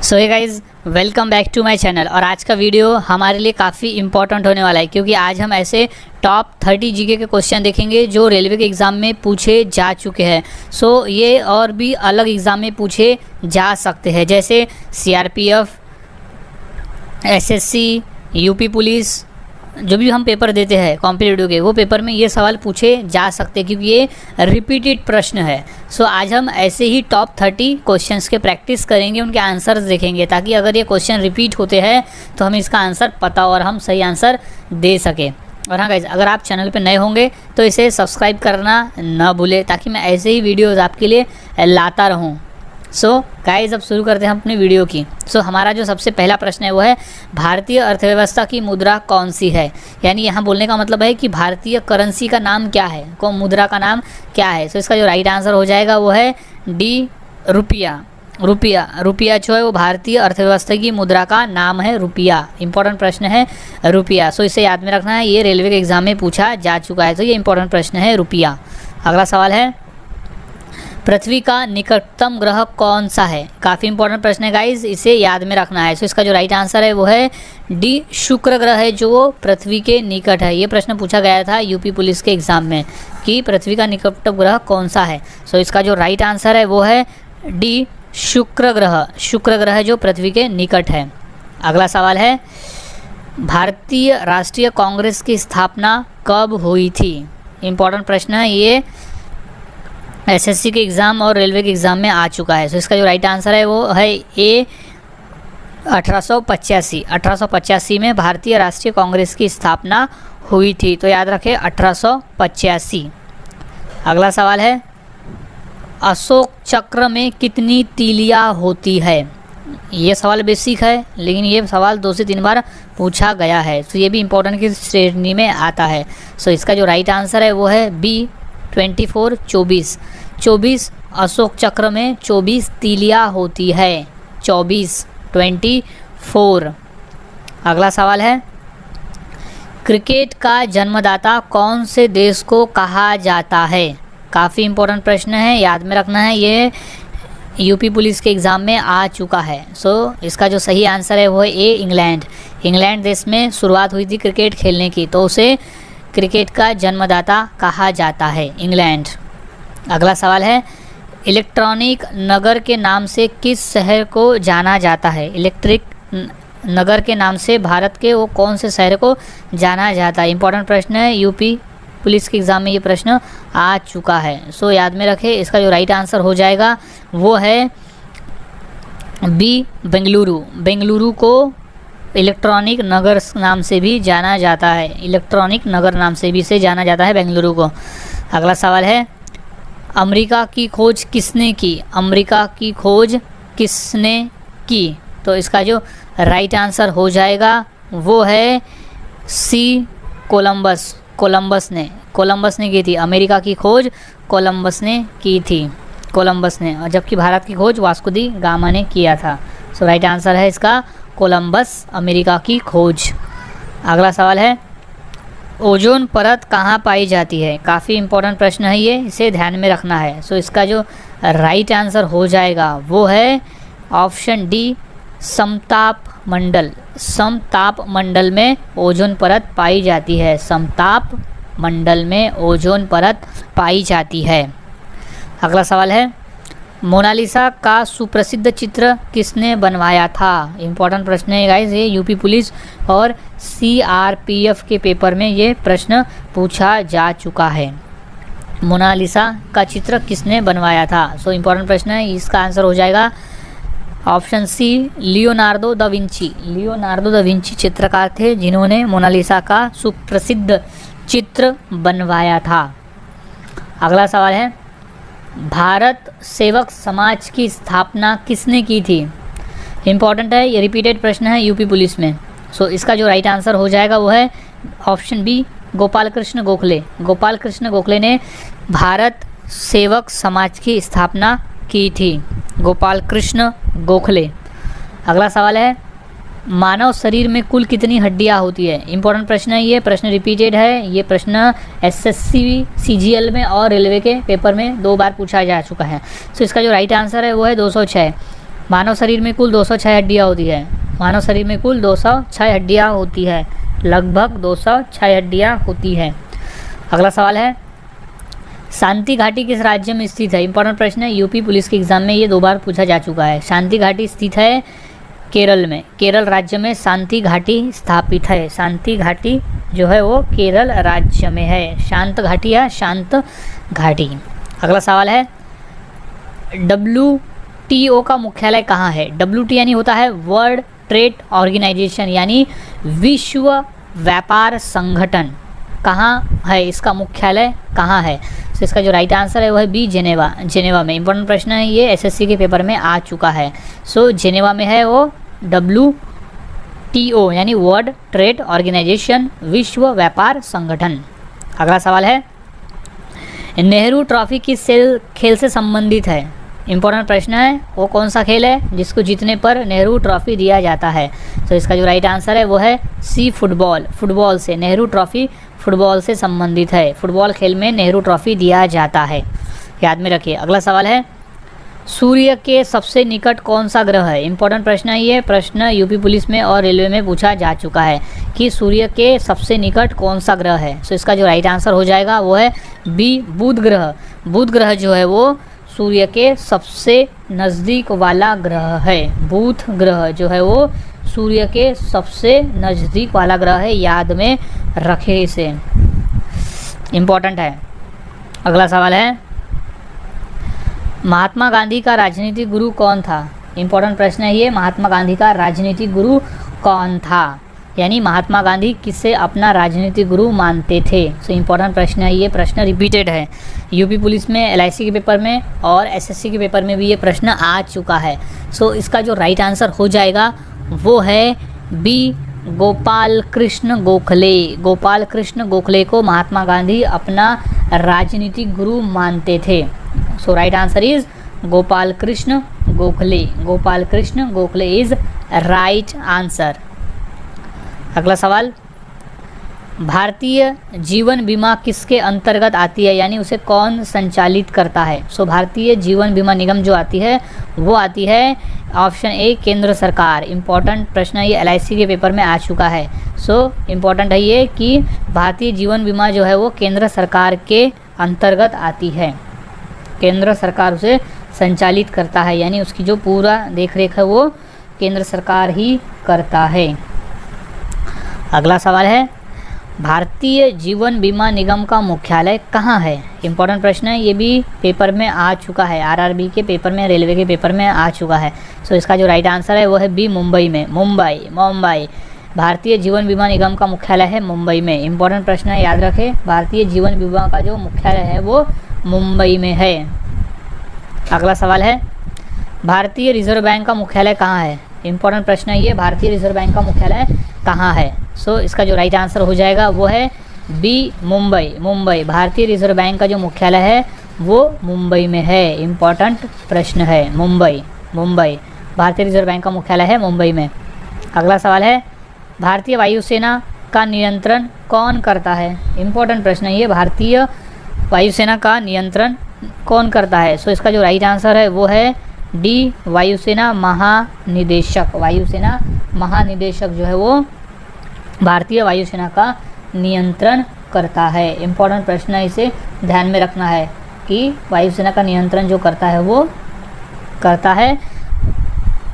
So hey guys, welcome back to my channel. और आज का वीडियो हमारे लिए काफ़ी इंपॉर्टेंट होने वाला है क्योंकि आज हम ऐसे टॉप 30 जीके के क्वेश्चन देखेंगे जो रेलवे के एग्ज़ाम में पूछे जा चुके हैं। सो ये और भी अलग एग्ज़ाम में पूछे जा सकते हैं, जैसे सीआरपीएफ, एसएससी, यूपी पुलिस, जो भी हम पेपर देते हैं कॉम्पिटिटिव के, वो पेपर में ये सवाल पूछे जा सकते हैं क्योंकि ये रिपीटेड प्रश्न है। सो आज हम ऐसे ही टॉप 30 क्वेश्चंस के प्रैक्टिस करेंगे, उनके आंसर्स देखेंगे ताकि अगर ये क्वेश्चन रिपीट होते हैं तो हमें इसका आंसर पता और हम सही आंसर दे सकें। और हाँ गाइज, अगर आप चैनल पे नए होंगे तो इसे सब्सक्राइब करना ना भूलें ताकि मैं ऐसे ही वीडियोज़ आपके लिए लाता रहूँ। सो गाइज, अब शुरू करते हैं हम अपनी वीडियो की। सो हमारा जो सबसे पहला प्रश्न है वो है, भारतीय अर्थव्यवस्था की मुद्रा कौन सी है। यानी यहाँ बोलने का मतलब है कि भारतीय करेंसी का नाम क्या है, कौन मुद्रा का नाम क्या है। सो इसका जो राइट आंसर हो जाएगा वो है डी, रुपया। रुपया जो है वो भारतीय अर्थव्यवस्था की मुद्रा का नाम है, रुपया। इंपॉर्टेंट प्रश्न है रुपया। सो इसे याद में रखना है, ये रेलवे के एग्जाम में पूछा जा चुका है। तो ये इंपॉर्टेंट प्रश्न है, रुपया। अगला सवाल है, पृथ्वी का निकटतम ग्रह कौन सा है। काफ़ी इंपॉर्टेंट प्रश्न है गाइज, इसे याद में रखना है। सो इसका जो राइट आंसर है वो है डी, शुक्र ग्रह है जो पृथ्वी के निकट है। ये प्रश्न पूछा गया था यूपी पुलिस के एग्जाम में कि पृथ्वी का निकटतम ग्रह कौन सा है। सो इसका जो राइट आंसर है वो है डी, शुक्र ग्रह जो पृथ्वी के निकट है। अगला सवाल है, भारतीय राष्ट्रीय कांग्रेस की स्थापना कब हुई थी। इंपॉर्टेंट प्रश्न है ये, एसएससी के एग्ज़ाम और रेलवे के एग्ज़ाम में आ चुका है। सो इसका जो राइट आंसर है वो है ए, 1885 में भारतीय राष्ट्रीय कांग्रेस की स्थापना हुई थी। तो याद रखें 1885। अगला सवाल है, अशोक चक्र में कितनी तीलियाँ होती है। ये सवाल बेसिक है लेकिन ये सवाल 2 से 3 बार पूछा गया है। तो ये भी इंपॉर्टेंट की श्रेणी में आता है। सो इसका जो राइट आंसर है वो है बी, 24। अशोक चक्र में 24 तीलियाँ होती है, 24। अगला सवाल है, क्रिकेट का जन्मदाता कौन से देश को कहा जाता है। काफ़ी इंपॉर्टेंट प्रश्न है, याद में रखना है, ये यूपी पुलिस के एग्ज़ाम में आ चुका है। सो इसका जो सही आंसर है वो है ए, इंग्लैंड देश में शुरुआत हुई थी क्रिकेट खेलने की, तो उसे क्रिकेट का जन्मदाता कहा जाता है, इंग्लैंड। अगला सवाल है, इलेक्ट्रॉनिक नगर के नाम से किस शहर को जाना जाता है। इलेक्ट्रिक नगर के नाम से भारत के वो कौन से शहर को जाना जाता है। इंपॉर्टेंट प्रश्न है, यूपी पुलिस के एग्ज़ाम में ये प्रश्न आ चुका है। सो याद में रखें, इसका जो राइट आंसर हो जाएगा वो है बी, बेंगलुरु को इलेक्ट्रॉनिक नगर नाम से भी जाना जाता है, इलेक्ट्रॉनिक नगर नाम से भी इसे जाना जाता है, बेंगलुरु को। अगला सवाल है, अमेरिका की खोज किसने की। तो इसका जो राइट आंसर हो जाएगा वो है सी, कोलंबस ने की थी। अमेरिका की खोज कोलंबस ने की थी, और जबकि भारत की खोज वास्को दी गामा ने किया था। सो राइट आंसर है इसका कोलंबस, अमेरिका की खोज। अगला सवाल है, ओजोन परत कहाँ पाई जाती है। काफ़ी इंपॉर्टेंट प्रश्न है ये, इसे ध्यान में रखना है। सो इसका जो राइट आंसर हो जाएगा वो है ऑप्शन डी, समताप मंडल में ओजोन परत पाई जाती है, समताप मंडल में ओजोन परत पाई जाती है। अगला सवाल है, मोनालिसा का सुप्रसिद्ध चित्र किसने बनवाया था। इंपॉर्टेंट प्रश्न है गाइस, ये यूपी पुलिस और सीआरपीएफ के पेपर में ये प्रश्न पूछा जा चुका है। मोनालिसा का चित्र किसने बनवाया था। सो इंपॉर्टेंट प्रश्न है, इसका आंसर हो जाएगा option C, Leonardo da Vinci चित्रकार थे जिन्होंने मोनालिसा का सुप्रसिद्ध चित्र बनवाया था। अगला सवाल है, भारत सेवक समाज की स्थापना किसने की थी। इंपॉर्टेंट है, ये रिपीटेड प्रश्न है यूपी पुलिस में। सो इसका जो राइट आंसर हो जाएगा वो है ऑप्शन बी, गोपाल कृष्ण गोखले ने भारत सेवक समाज की स्थापना की थी, गोपाल कृष्ण गोखले। अगला सवाल है, मानव शरीर में कुल कितनी हड्डियां होती है। इंपॉर्टेंट प्रश्न है, ये प्रश्न रिपीटेड है। ये प्रश्न एसएससी, सीजीएल में और रेलवे के पेपर में 2 बार पूछा जा चुका है। सो इसका जो राइट आंसर है वो है 206। मानव शरीर में कुल 206 हड्डियाँ होती है। मानव शरीर में कुल 206 हड्डियाँ होती है, लगभग 206 हड्डियाँ होती है। अगला सवाल है, शांति घाटी किस राज्य में स्थित है? इंपॉर्टेंट प्रश्न है, यूपी पुलिस के एग्जाम में ये 2 बार पूछा जा चुका है। शांति घाटी स्थित है केरल में, केरल राज्य में शांति घाटी स्थापित है। शांति घाटी जो है वो केरल राज्य में है। शांत घाटी है, शांत घाटी। अगला सवाल है, WTO का मुख्यालय कहाँ है? WTO यानी होता है वर्ल्ड ट्रेड ऑर्गेनाइजेशन, यानी विश्व व्यापार संगठन। कहाँ है इसका मुख्यालय, कहाँ है? तो इसका जो राइट आंसर है वो है बी, जेनेवा। जेनेवा में। इंपॉर्टेंट प्रश्न है, ये SSC के पेपर में आ चुका है। सो जेनेवा में है वो WTO यानी वर्ल्ड ट्रेड ऑर्गेनाइजेशन, विश्व व्यापार संगठन। अगला सवाल है, नेहरू ट्रॉफी किस खेल से संबंधित है? इंपॉर्टेंट प्रश्न है, वो कौन सा खेल है जिसको जीतने पर नेहरू ट्रॉफी दिया जाता है? तो इसका जो राइट आंसर है वो है सी, फुटबॉल। फुटबॉल से नेहरू ट्रॉफी फुटबॉल से संबंधित है। फुटबॉल खेल में नेहरू ट्रॉफी दिया जाता है, याद में रखिए। अगला सवाल है, सूर्य के सबसे निकट कौन सा ग्रह है? इंपॉर्टेंट प्रश्न है, ये प्रश्न यूपी पुलिस में और रेलवे में पूछा जा चुका है कि सूर्य के सबसे निकट कौन सा ग्रह है। तो इसका जो राइट आंसर हो जाएगा वो है बी, बुध ग्रह। बुध ग्रह जो है वो सूर्य के सबसे नज़दीक वाला ग्रह है। बुध ग्रह जो है वो सूर्य के सबसे नज़दीक वाला ग्रह है, याद में रखे इसे, इम्पोर्टेंट है। अगला सवाल है, महात्मा गांधी का राजनीतिक गुरु कौन था? इम्पोर्टेंट प्रश्न है ये, महात्मा गांधी का राजनीतिक गुरु कौन था? यानी महात्मा गांधी किसे अपना राजनीतिक गुरु मानते थे? सो इम्पोर्टेंट प्रश्न है ये, प्रश्न रिपीटेड है यूपी पुलिस में, LIC के पेपर में और SSC के पेपर में भी ये प्रश्न आ चुका है। सो इसका जो राइट आंसर हो जाएगा वो है बी, गोपाल कृष्ण गोखले। गोपाल कृष्ण गोखले को महात्मा गांधी अपना राजनीतिक गुरु मानते थे। So right answer is Gopal Krishna Gokhale. Gopal Krishna Gokhale is right answer. अगला सवाल, भारतीय जीवन बीमा किसके अंतर्गत आती है, यानी उसे कौन संचालित करता है? सो भारतीय जीवन बीमा निगम जो आती है वो आती है ऑप्शन ए, केंद्र सरकार। इम्पॉर्टेंट प्रश्न ये LIC के पेपर में आ चुका है। सो इम्पॉर्टेंट है ये कि भारतीय जीवन बीमा जो है वो केंद्र सरकार के अंतर्गत आती है। केंद्र सरकार उसे संचालित करता है, यानी उसकी जो पूरा देख रेख है वो केंद्र सरकार ही करता है। अगला सवाल है, भारतीय जीवन बीमा निगम का मुख्यालय कहाँ है? इंपॉर्टेंट प्रश्न है, ये भी पेपर में आ चुका है, RRB के पेपर में, रेलवे के पेपर में आ चुका है। सो इसका जो राइट आंसर है वो है बी, मुंबई में। मुंबई भारतीय जीवन बीमा निगम का मुख्यालय है मुंबई में। इंपॉर्टेंट प्रश्न है, याद रखें, भारतीय जीवन बीमा का जो मुख्यालय है वो मुंबई में है। अगला सवाल है, भारतीय रिजर्व बैंक का मुख्यालय कहाँ है? इंपॉर्टेंट प्रश्न है ये, भारतीय रिजर्व बैंक का मुख्यालय कहाँ है? सो इसका जो राइट आंसर हो जाएगा वो है बी, मुंबई। भारतीय रिजर्व बैंक का जो मुख्यालय है वो मुंबई में है। इम्पॉर्टेंट प्रश्न है, मुंबई। भारतीय रिजर्व बैंक का मुख्यालय है मुंबई में। अगला सवाल है, भारतीय वायुसेना का नियंत्रण कौन करता है? इम्पॉर्टेंट प्रश्न है ये, भारतीय वायुसेना का नियंत्रण कौन करता है? सो इसका जो राइट आंसर है वो है डी, वायुसेना महानिदेशक। वायुसेना महानिदेशक जो है वो भारतीय वायुसेना का नियंत्रण करता है। इम्पॉर्टेंट प्रश्न है, इसे ध्यान में रखना है कि वायुसेना का नियंत्रण जो करता है वो करता है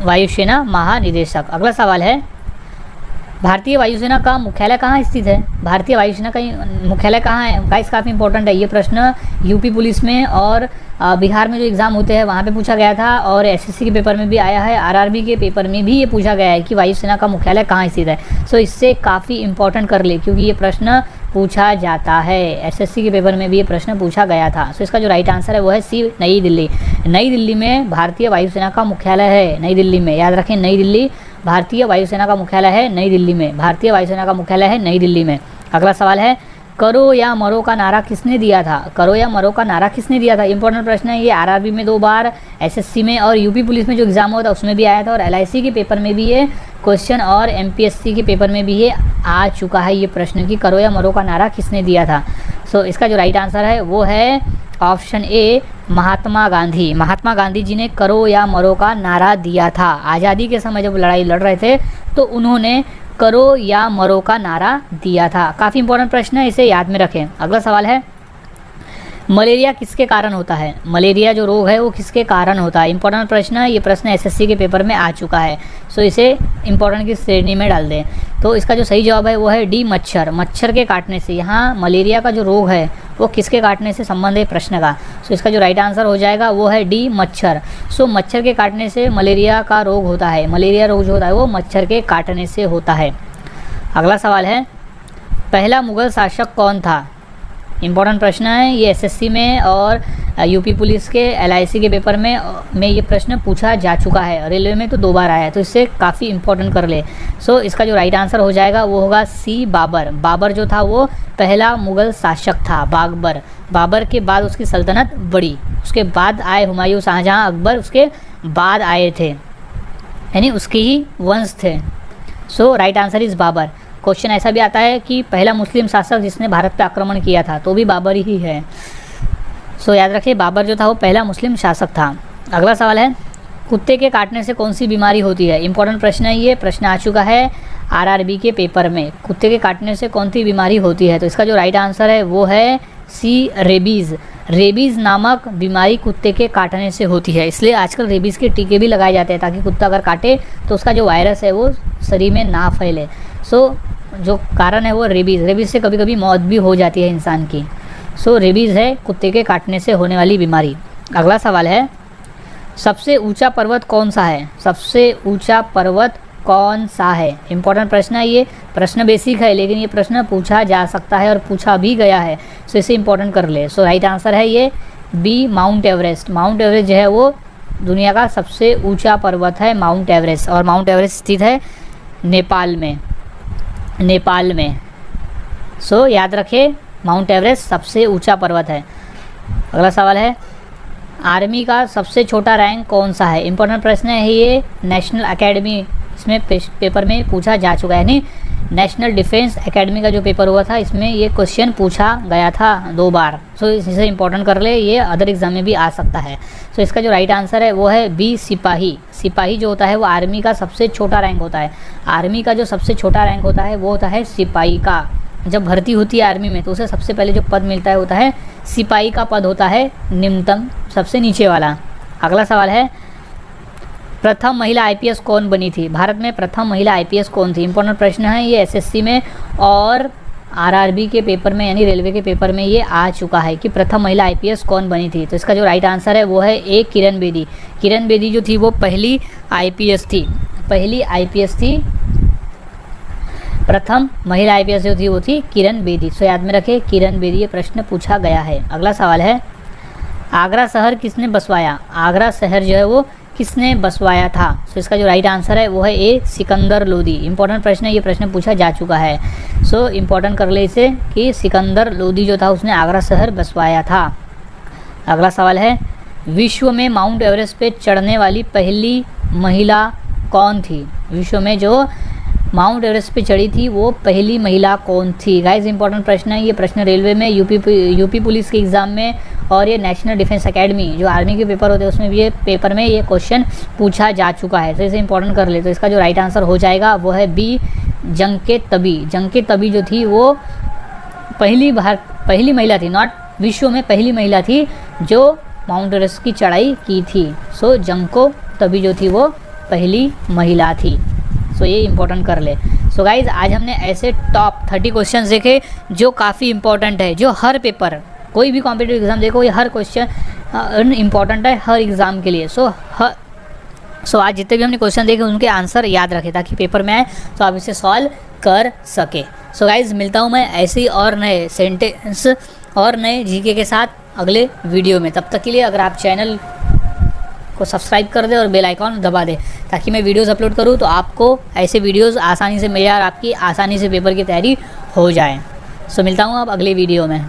वायुसेना महानिदेशक। अगला सवाल है, भारतीय वायुसेना का मुख्यालय कहाँ स्थित है? भारतीय वायुसेना का मुख्यालय कहाँ है? गाइस काफ़ी इंपॉर्टेंट है ये प्रश्न, यूपी पुलिस में और बिहार में जो एग्ज़ाम होते हैं वहाँ पे पूछा गया था, और SSC के पेपर में भी आया है, RRB के पेपर में भी ये पूछा गया है कि वायुसेना का मुख्यालय कहाँ स्थित है। सो इससे काफ़ी इंपॉर्टेंट कर ले, क्योंकि ये प्रश्न पूछा जाता है। SSC के पेपर में भी ये प्रश्न पूछा गया था। सो इसका जो राइट आंसर है वो है सी, नई दिल्ली। नई दिल्ली में भारतीय वायुसेना का मुख्यालय है, नई दिल्ली में, याद रखें, नई दिल्ली। भारतीय वायुसेना का मुख्यालय है नई दिल्ली में। भारतीय वायुसेना का मुख्यालय है नई दिल्ली में। अगला सवाल है, करो या मरो का नारा किसने दिया था? करो या मरो का नारा किसने दिया था? इंपॉर्टेंट प्रश्न है ये, RRB में 2 बार, SSC में और यूपी पुलिस में जो एग्जाम हुआ था उसमें भी आया था, और LIC के पेपर में भी ये क्वेश्चन और MPSC के पेपर में भी ये आ चुका है ये प्रश्न कि करो या मरो का नारा किसने दिया था। सो इसका जो राइट आंसर है वो है ऑप्शन ए, महात्मा गांधी जी ने करो या मरो का नारा दिया था। आज़ादी के समय जब लड़ाई लड़ रहे थे तो उन्होंने करो या मरो का नारा दिया था। काफ़ी इंपॉर्टेंट प्रश्न है, इसे याद में रखें। अगला सवाल है, मलेरिया किसके कारण होता है? मलेरिया जो रोग है वो किसके कारण होता है? इंपॉर्टेंट प्रश्न है, ये प्रश्न एसएससी के पेपर में आ चुका है, सो इसे इंपॉर्टेंट की श्रेणी में डाल दें। तो इसका जो सही जवाब है वो है डी, मच्छर। मच्छर के काटने से। यहाँ मलेरिया का जो रोग है वो किसके काटने से संबंध है प्रश्न का, सो इसका जो राइट आंसर हो जाएगा वो है डी, मच्छर। सो मच्छर के काटने से मलेरिया का रोग होता है। मलेरिया रोग जो होता है वो मच्छर के काटने से होता है। अगला सवाल है, पहला मुगल शासक कौन था? इंपॉर्टेंट प्रश्न है, ये एसएससी में और यूपी पुलिस के एलआईसी के पेपर में ये प्रश्न पूछा जा चुका है। रेलवे में तो 2 बार आया है, तो इससे काफ़ी इंपॉर्टेंट कर ले। सो इसका जो राइट आंसर हो जाएगा वो होगा सी, बाबर। बाबर जो था वो पहला मुगल शासक था, बाबर। बाबर के बाद उसकी सल्तनत बढ़ी, उसके बाद आए हुमायूं, शाहजहाँ, अकबर उसके बाद आए थे, यानी उसके ही वंश थे। So right answer is Babur. Question ऐसा भी आता है कि पहला मुस्लिम शासक जिसने भारत पे आक्रमण किया था, तो भी बाबर ही है। सो याद रखिए, बाबर जो था वो पहला मुस्लिम शासक था। अगला सवाल है, कुत्ते के काटने से कौन सी बीमारी होती है? इंपॉर्टेंट प्रश्न है, ये प्रश्न आ चुका है आरआरबी के पेपर में। कुत्ते के काटने से कौन सी बीमारी होती है? तो इसका जो राइट आंसर है वो है सी, रेबीज़। रेबीज़ नामक बीमारी कुत्ते के काटने से होती है, इसलिए आजकल रेबीज़ के टीके भी लगाए जाते हैं ताकि कुत्ता अगर काटे तो उसका जो वायरस है वो शरीर में ना फैले। सो जो कारण है वो रेबीज़। रेबीज़ से कभी कभी मौत भी हो जाती है इंसान की। सो रेबीज़ है कुत्ते के काटने से होने वाली बीमारी। अगला सवाल है, सबसे ऊंचा पर्वत कौन सा है? सबसे ऊंचा पर्वत कौन सा है? इंपॉर्टेंट प्रश्न है, ये प्रश्न बेसिक है लेकिन ये प्रश्न पूछा जा सकता है और पूछा भी गया है, सो इसे इंपॉर्टेंट कर ले। सो राइट आंसर है ये B, Mount Everest. Mount Everest जो है वो दुनिया का सबसे ऊंचा पर्वत है, माउंट एवरेस्ट। और माउंट एवरेस्ट स्थित है नेपाल में। सो याद रखें, माउंट एवरेस्ट सबसे ऊंचा पर्वत है। अगला सवाल है, आर्मी का सबसे छोटा रैंक कौन सा है? इंपॉर्टेंट प्रश्न है ये, नेशनल एकेडमी इसमें पेपर में पूछा जा चुका है, यानी नेशनल डिफेंस एकेडमी का जो पेपर हुआ था इसमें ये क्वेश्चन पूछा गया था 2 बार। सो इसे इंपॉर्टेंट कर ले, ये अदर एग्जाम में भी आ सकता है। सो इसका जो राइट आंसर है वो है बी, सिपाही। सिपाही जो होता है वो आर्मी का सबसे छोटा रैंक होता है। आर्मी का जो सबसे छोटा रैंक होता है वो होता है सिपाही का। जब भर्ती होती है आर्मी में तो उसे सबसे पहले जो पद मिलता है होता है सिपाही का पद होता है निम्नतम, सबसे नीचे वाला। अगला सवाल है, प्रथम महिला आईपीएस कौन बनी थी? भारत में प्रथम महिला आईपीएस कौन थी? इंपॉर्टेंट प्रश्न है, ये एसएससी में और आरआरबी के पेपर में यानी रेलवे के पेपर में ये आ चुका है कि प्रथम महिला आईपीएस कौन बनी थी। तो इसका जो राइट आंसर है वो है ए, किरण बेदी। किरण बेदी जो थी वो पहली आईपीएस थी, प्रथम महिला आईपीएस जो थी वो थी किरण बेदी। सो याद में रखें, किरण बेदी, ये प्रश्न पूछा गया है। अगला सवाल है, आगरा शहर किसने बसवाया? आगरा शहर जो है वो किसने बसवाया था? सो इसका जो राइट आंसर है वो है ए, सिकंदर लोदी। इंपॉर्टेंट प्रश्न है, ये प्रश्न पूछा जा चुका है। सो इंपॉर्टेंट कर ले इसे कि सिकंदर लोदी जो था उसने आगरा शहर बसवाया था। अगला सवाल है, विश्व में माउंट एवरेस्ट पे चढ़ने वाली पहली महिला कौन थी? विश्व में जो माउंट एवरेस्ट पे चढ़ी थी वो पहली महिला कौन थी? गाइस इंपॉर्टेंट प्रश्न है, ये प्रश्न रेलवे में, यूपी पुलिस के एग्ज़ाम में और ये नेशनल डिफेंस एकेडमी जो आर्मी के पेपर होते हैं उसमें भी ये पेपर में ये क्वेश्चन पूछा जा चुका है। तो इसे इंपॉर्टेंट कर ले। तो इसका जो राइट आंसर हो जाएगा वो है बी, जंके तबी। जंके तबी जो थी वो पहली महिला थी, नॉट विश्व में पहली महिला थी जो माउंट एवरेस्ट की चढ़ाई की थी। सो जंको तबी जो थी वो पहली महिला थी। सो ये इंपॉर्टेंट कर ले। सो गाइज आज हमने ऐसे टॉप 30 क्वेश्चन देखे जो काफ़ी इंपॉर्टेंट है, जो हर पेपर कोई भी कॉम्पिटिटिव एग्जाम देखो ये हर क्वेश्चन इंपॉर्टेंट है हर एग्ज़ाम के लिए। सो आज जितने भी हमने क्वेश्चन देखे उनके आंसर याद रखें ताकि पेपर में आए तो आप इसे सॉल्व कर सके। सो गाइज मिलता हूँ मैं ऐसे ही और नए सेंटेंस और नए जीके के साथ अगले वीडियो में। तब तक के लिए अगर आप चैनल को सब्सक्राइब कर दे और बेल आइकॉन दबा दे ताकि मैं वीडियोस अपलोड करूँ तो आपको ऐसे वीडियोस आसानी से मिले और आपकी आसानी से पेपर की तैयारी हो जाए। सो मिलता हूँ अब अगले वीडियो में।